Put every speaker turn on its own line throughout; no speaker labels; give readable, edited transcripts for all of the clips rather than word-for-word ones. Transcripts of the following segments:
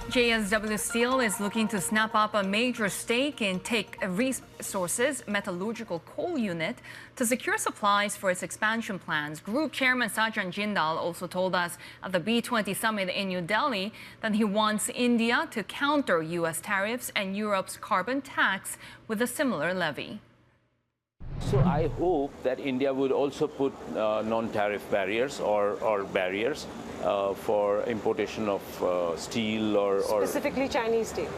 JSW Steel is looking to snap up a major stake in Teck Resources metallurgical coal unit to secure supplies for its expansion plans. Group Chairman Sajjan Jindal also told us at the B20 Summit in New Delhi that he wants India to counter U.S. tariffs and Europe's carbon tax with a similar levy.
So I hope that India would also put non-tariff barriers or barriers for importation of steel or
specifically Chinese steel.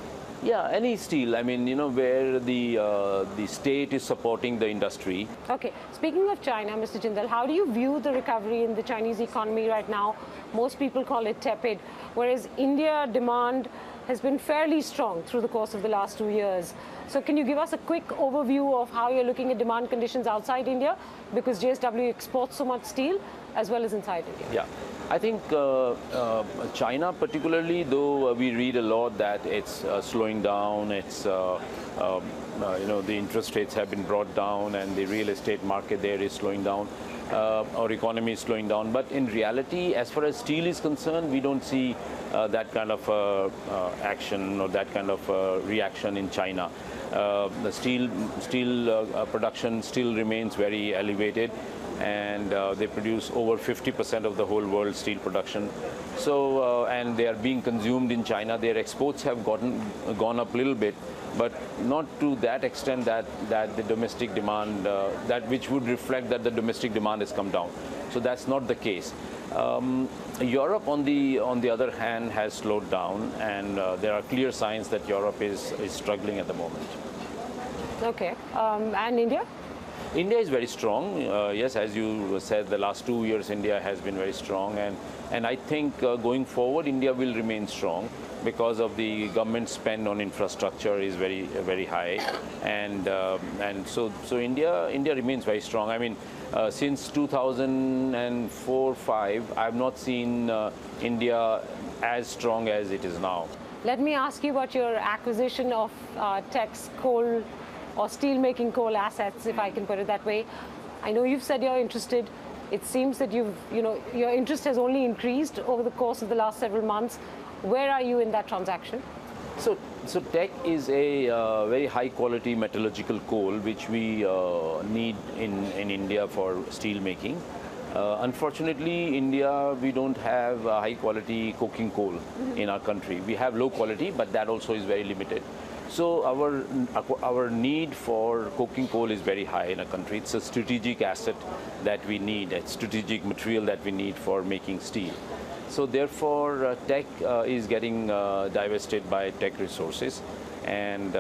Yeah, any steel. I mean, where the state is supporting the industry.
Okay. Speaking of China, Mr. Jindal, how do you view the recovery in the Chinese economy right now? Most people call it tepid, whereas India demand has been fairly strong through the course of the last 2 years. So can you give us a quick overview of how you're looking at demand conditions outside India? Because JSW exports so much steel as well as inside India.
Yeah, I think China particularly, though we read a lot that it's slowing down, it's, the interest rates have been brought down and the real estate market there is slowing down. Our economy is slowing down, but in reality, as far as steel is concerned, we don't see that kind of action or that kind of reaction in China. The steel production still remains very elevated, and they produce over 50% of the whole world steel production. So, and they are being consumed in China. Their exports have gone up a little bit, but not to that extent that the domestic demand, that which would reflect that the domestic demand has come down. So that's not the case. Europe, on the other hand, has slowed down, and there are clear signs that Europe is struggling at the moment.
Okay, and India?
India is very strong. Yes, as you said, the last 2 years India has been very strong, and I think going forward India will remain strong because of the government spend on infrastructure is very high, and so India remains very strong. I mean, since 2004-05, I've not seen India as strong as it is now.
Let me ask you about your acquisition of Teck's coal or steel-making coal assets, if I can put it that way. I know you've said you're interested. It seems that your interest has only increased over the course of the last several months. Where are you in that transaction?
So Teck is a very high-quality metallurgical coal which we need in India for steel making. Unfortunately, India, we don't have high-quality coking coal in our country. We have low quality, but that also is very limited. So our need for coking coal is very high in a country. It's a strategic asset that we need, a strategic material that we need for making steel. So therefore, Teck is getting divested by Teck Resources, and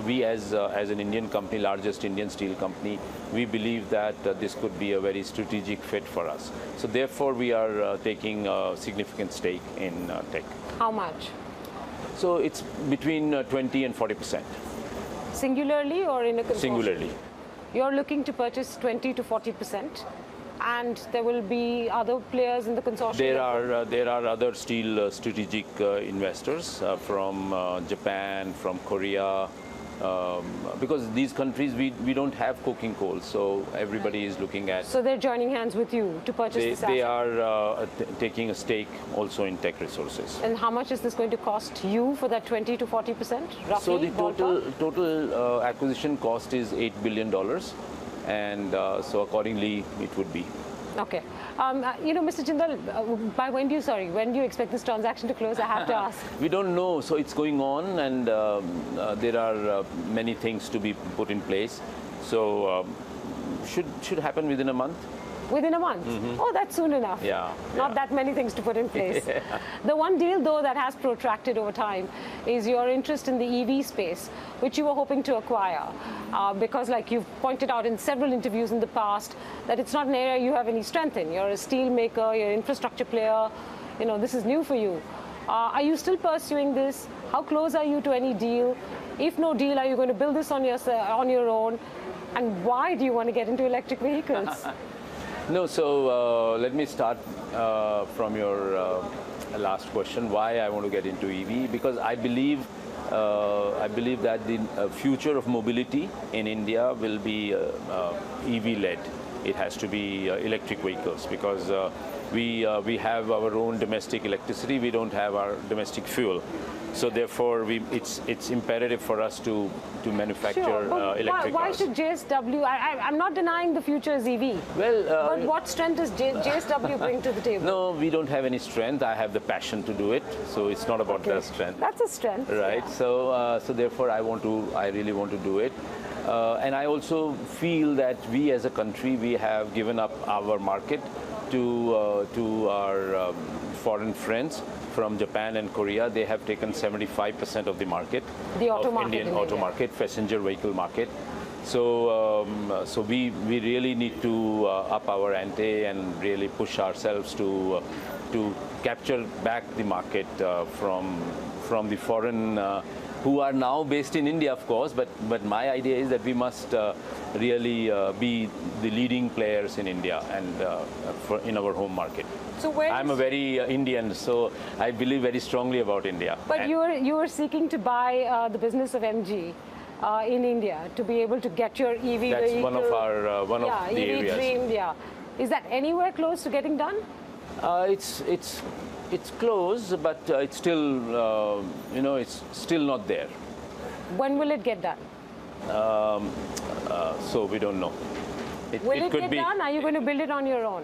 we as an Indian company, largest Indian steel company, we believe that this could be a very strategic fit for us. So therefore, we are taking a significant stake in Teck.
How much?
So it's between 20 and 40%.
Singularly or in a consortium?
Singularly.
You're looking to purchase 20 to 40%, and there will be other players in the consortium?
There are other steel strategic investors from Japan, from Korea, because these countries we don't have coking coal, so everybody is looking at.
So they're joining hands with you to purchase this asset?
They are taking a stake also in Teck Resources.
And how much is this going to cost you for that 20 to 40%, roughly?
So the total acquisition cost is $8 billion, and so accordingly it would be.
Okay. Mr. Jindal, when do you expect this transaction to close? I have to ask.
We don't know. So it's going on, and there are many things to be put in place. So should happen within a month.
Within a month? Mm-hmm. Oh, that's soon enough.
Yeah.
Not that many things to put in place. Yeah. The one deal, though, that has protracted over time is your interest in the EV space, which you were hoping to acquire. Because, like you've pointed out in several interviews in the past, that it's not an area you have any strength in. You're a steel maker, you're an infrastructure player. This is new for you. Are you still pursuing this? How close are you to any deal? If no deal, are you going to build this on your own? And why do you want to get into electric vehicles?
No, so let me start from your last question, why I want to get into EV, because I believe that the future of mobility in India will be EV-led. it has to be electric vehicles, because we have our own domestic electricity. We don't have our domestic fuel. So therefore, it's imperative for us to manufacture electric
why
cars.
should JSW? I'm not denying the future is EV.
Well,
but what strength does JSW bring to the table?
No, we don't have any strength. I have the passion to do it, so it's not about the strength.
That's a strength,
right?
Yeah.
So therefore, I really want to do it, and I also feel that we as a country, we have given up our market to our foreign friends from Japan and Korea. They have taken 75% of the market,
the auto
of
market
Indian auto market, passenger vehicle market. So we really need to up our ante and really push ourselves to capture back the market from the foreign who are now based in India, of course. But my idea is that we must really be the leading players in India and in our home market.
So
I'm a very Indian, so I believe very strongly about India.
But you are seeking to buy the business of MG in India to be able to get your EV
That's
vehicle.
one of our the
EV
areas.
dream, yeah. Is that anywhere close to getting done?
It's close, but it's still it's still not there.
When will it get done?
So we don't know.
Will it get done? Are you going to build it on your own?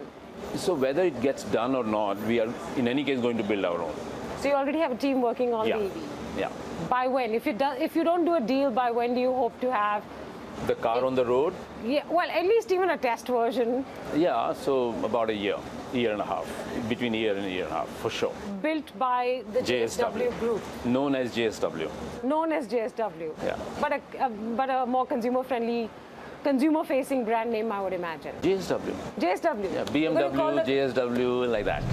So whether it gets done or not, we are in any case going to build our own.
So you already have a team working on the EV.
Yeah.
By when? If you don't do a deal, by when do you hope to have
the car on the road?
Yeah, well, at least even a test version.
Yeah, so about a year and a half, between a year and a half, for sure.
Built by the JSW group.
Known as JSW.
Known as JSW.
Yeah.
But a more consumer-friendly, consumer-facing brand name, I would imagine.
JSW.
JSW.
Yeah, BMW, JSW, like that.